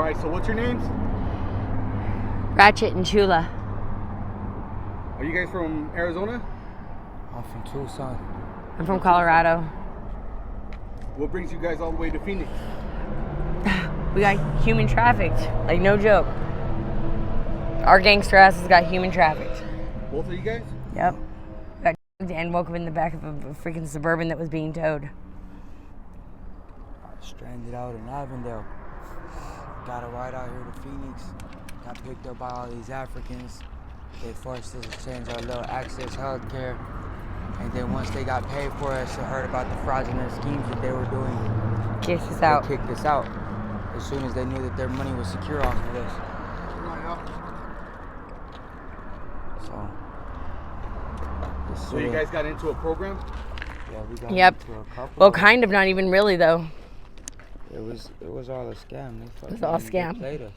Alright, so what's your names? Ratchet and Chula. Are you guys from Arizona? I'm from Tucson. I'm from Colorado. What brings you guys all the way to Phoenix? We got human trafficked. Like, no joke. Our gangster asses got human trafficked. Both of you guys? Yep. Got and woke up in the back of a freaking Suburban that was being towed. Stranded out in Avondale. Got a ride out here to Phoenix. Got picked up by all these Africans. They forced us to change our little access health care. And then once they got paid for us and heard about the fraudulent schemes that they were doing, Kicked us out. They kicked us out as soon as they knew that their money was secure off of us. So you guys got into a program? Yeah, we got Yep. into a couple. Well, kind of, not even really though. It was all a scam. It was all a scam. They played us.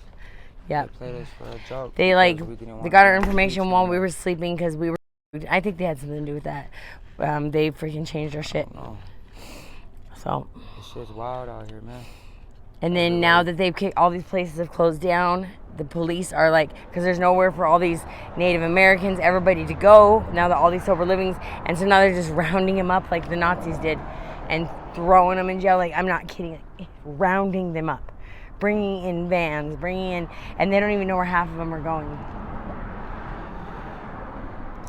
Yep. They played us for a joke. They because got our information while we were sleeping because we were. I think they had something to do with that. They freaking changed our shit. So. This shit's wild out here, man. And then now that they've kicked, all these places have closed down. The police are like, because there's nowhere for all these Native Americans, everybody to go. Now that all these sober livings, and so now they're just rounding them up like the Nazis did, and throwing them in jail. Like, I'm not kidding, like, rounding them up, bringing in vans, and they don't even know where half of them are going.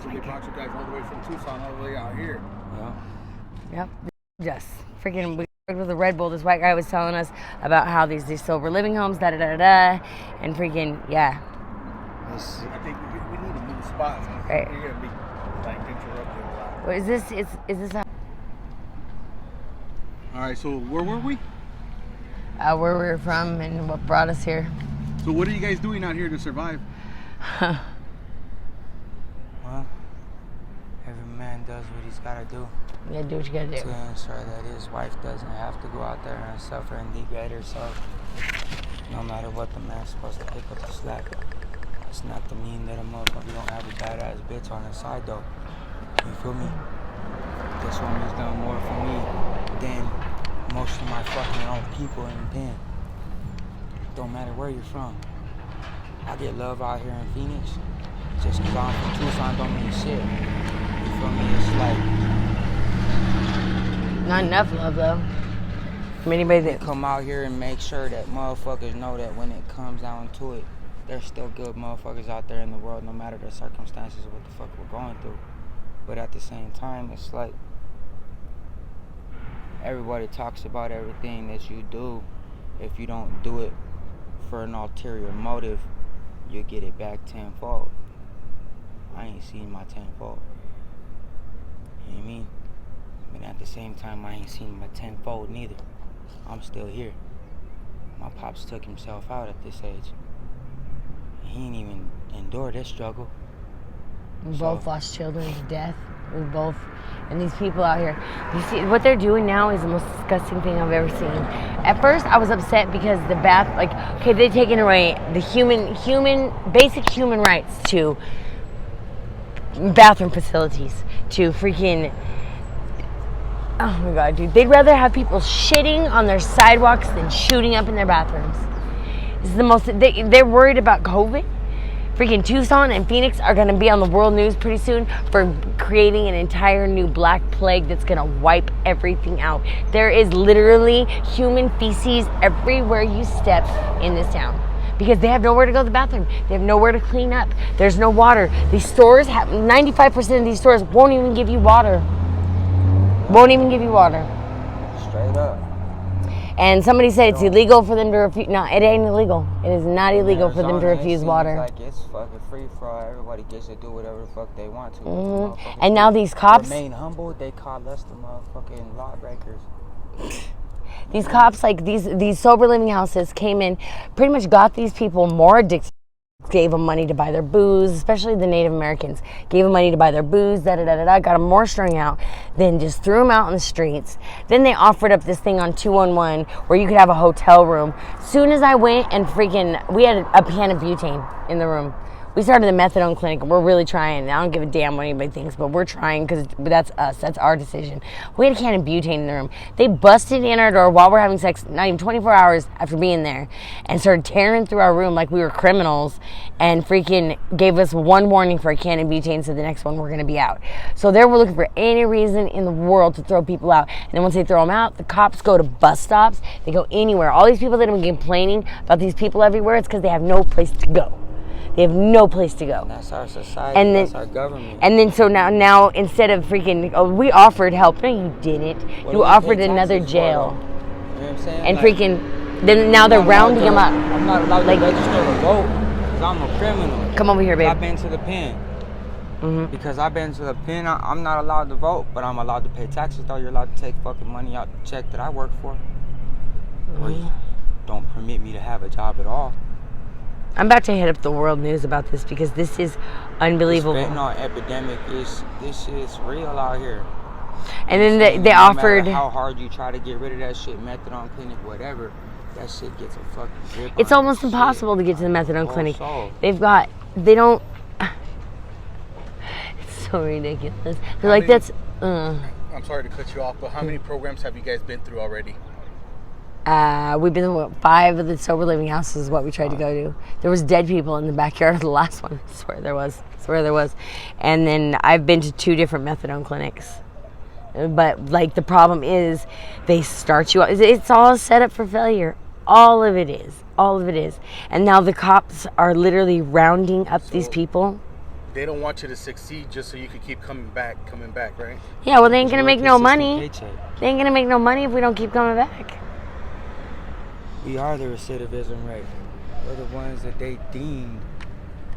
So they brought you guys all the way from Tucson all the way out here. Yeah. Yep. Just freaking. We worked with a Red Bull. This white guy was telling us about how these sober living homes, and freaking yeah. I think we need to move spots. Right. You're gonna be like interrupted a lot. What is this? Is this a, All right. So where were we? where we were from and what brought us here? So what are you guys doing out here to survive? Well, every man does what he's got to do. You gotta do what you gotta do. To ensure that his wife doesn't have to go out there and suffer and degrade herself. No matter what, the man's supposed to pick up the slack. It's not to mean that a motherfucker don't have a badass bitch on his side, though. You feel me? This woman's done more for me than most of my fucking own people in the pen. Don't matter where you're from. I get love out here in Phoenix. Just because I'm from Tucson don't mean shit. You feel me? It's like... Not enough love though. From anybody that come out here and make sure that motherfuckers know that when it comes down to it, there's still good motherfuckers out there in the world, no matter the circumstances of what the fuck we're going through. But at the same time, it's like everybody talks about everything that you do. If you don't do it for an ulterior motive, you get it back tenfold. I ain't seen my tenfold. You know what I mean? But at the same time, I ain't seen my tenfold neither. I'm still here. My pops took himself out at this age. He ain't even endured this struggle. we both lost children to death. We both, and these people out here, you see what they're doing now is the most disgusting thing I've ever seen. At first, I was upset because the they're taking away the basic human rights to bathroom facilities, to freaking. Oh my God, dude. They'd rather have people shitting on their sidewalks than shooting up in their bathrooms. This is the most, they're worried about COVID. Freaking Tucson and Phoenix are going to be on the world news pretty soon for creating an entire new black plague that's going to wipe everything out. There is literally human feces everywhere you step in this town. Because they have nowhere to go to the bathroom. They have nowhere to clean up. There's no water. These stores, 95% of these stores won't even give you water. Won't even give you water. Straight up. And somebody said it's illegal for them to refuse. No, it ain't illegal. It is not illegal for them to refuse water. Like it's fucking free for all. Everybody gets to do whatever the fuck they want to. Mm-hmm. And now these cops remain humble. They call us the motherfucking lawbreakers. These cops, like these sober living houses, came in, pretty much got these people more addicted. Gave them money to buy their booze, especially the Native Americans. Gave them money to buy their booze, got them more strung out, then just threw them out on the streets. Then they offered up this thing on 211 where you could have a hotel room. Soon as I went and we had a pan of butane in the room. We started the methadone clinic. We're really trying. I don't give a damn what anybody thinks, but we're trying because that's us. That's our decision. We had a can of butane in the room. They busted in our door while we're having sex, not even 24 hours after being there, and started tearing through our room like we were criminals, and freaking gave us one warning for a can of butane, so the next one we're going to be out. So they were looking for any reason in the world to throw people out. And then once they throw them out, the cops go to bus stops. They go anywhere. All these people that have been complaining about these people everywhere, it's because they have no place to go. They have no place to go. And that's our society. And then, that's our government. And then so now instead of freaking, we offered help. No, you didn't. You offered another jail. You know what I'm saying? And freaking, then now they're rounding them up. I'm not allowed to register to vote because I'm a criminal. Come over here, babe. I've been to the pen. Mm-hmm. Because I've been to the pen, I'm not allowed to vote, but I'm allowed to pay taxes. Though you're allowed to take fucking money out the check that I work for. Mm-hmm. Or you don't permit me to have a job at all. I'm about to hit up the world news about this because this is unbelievable. This fentanyl epidemic this is real out here. And then they no offered. Matter how hard you try to get rid of that shit, methadone clinic, whatever, that shit gets a fucking grip. It's almost impossible to get to the methadone clinic. They don't. It's so ridiculous. They're like, that's. I'm sorry to cut you off, but how many programs have you guys been through already? We've been to 5 of the sober living houses is what we tried to go to. There was dead people in the backyard of the last one. I swear there was. And then I've been to 2 different methadone clinics. But like the problem is they start you, it's all set up for failure. All of it is. And now the cops are literally rounding up these people. They don't want you to succeed just so you can keep coming back, right? Yeah, well, they ain't gonna make no money. They ain't gonna make no money if we don't keep coming back. We are the recidivism rate. We're the ones that they deemed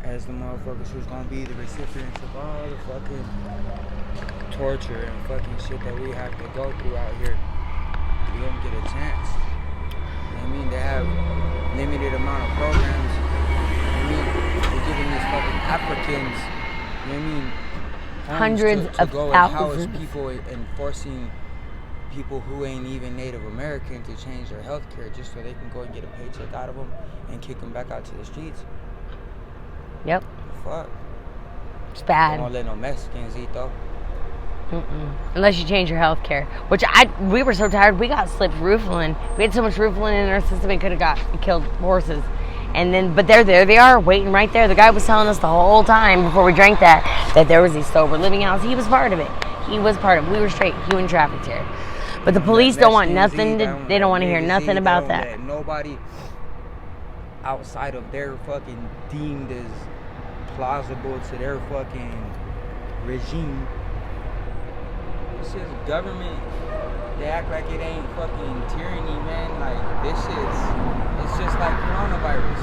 as the motherfuckers who's gonna be the recipients of all the fucking torture and fucking shit that we have to go through out here. We don't get a chance. You know what I mean? They have limited amount of programs. I mean, they're giving these fucking Africans, you know what I mean? Hundreds to of go thousands. and house people and forcing people who ain't even Native American to change their health care just so they can go and get a paycheck out of them and kick them back out to the streets. Yep. Fuck. It's bad. They won't let no Mexicans eat though. Unless you change your health care. Which we were so tired, we got slipped Rufalin. We had so much Rufalin in our system, it could have killed horses. And then, but there they are, waiting right there. The guy was telling us the whole time before we drank that there was these sober living houses. He was part of it. We were straight human trafficked here. But the police don't want nothing they don't want to hear nothing about that. Let nobody outside of their fucking deemed as plausible to their fucking regime. This is government. They act like it ain't fucking tyranny, man. Like this it's just like coronavirus.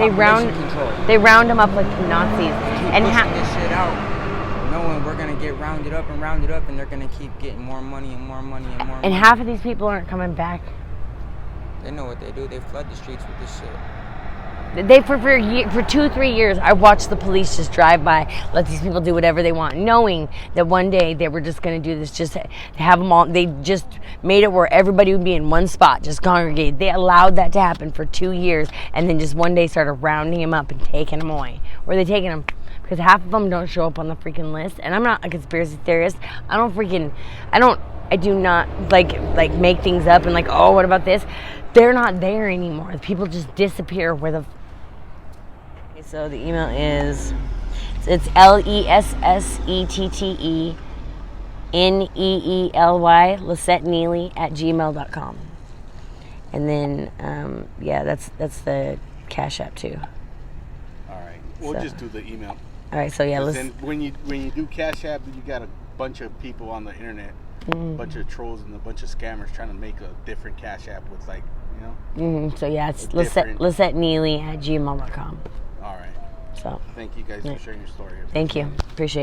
It's control. They round them up like Nazis. And pushing this shit out. Knowing we're gonna get rounded up, and they're gonna keep getting more money and more money and more money. And half of these people aren't coming back. They know what they do. They flood the streets with this shit. For 2-3 years, I watched the police just drive by, let these people do whatever they want, knowing that one day they were just going to do this, just to have them all. They just made it where everybody would be in one spot, just congregate. They allowed that to happen for 2 years, and then just one day started rounding them up and taking them away. Where are they taking them? Because half of them don't show up on the freaking list. And I'm not a conspiracy theorist. I do not like make things up and like, oh, what about this? They're not there anymore. People just disappear where the... Okay, so the email is... It's LESSETTENEEELY LissetteNeely@gmail.com. And then, yeah, that's the Cash App too. All right. We'll just do the email. All right, so yeah, then when you do Cash App, you got a bunch of people on the internet, a bunch of trolls and a bunch of scammers trying to make a different Cash App with like, you know. So yeah, it's LissetteNeely@gmail.com. All right. So thank you guys for sharing your story. Thank you. Appreciate it.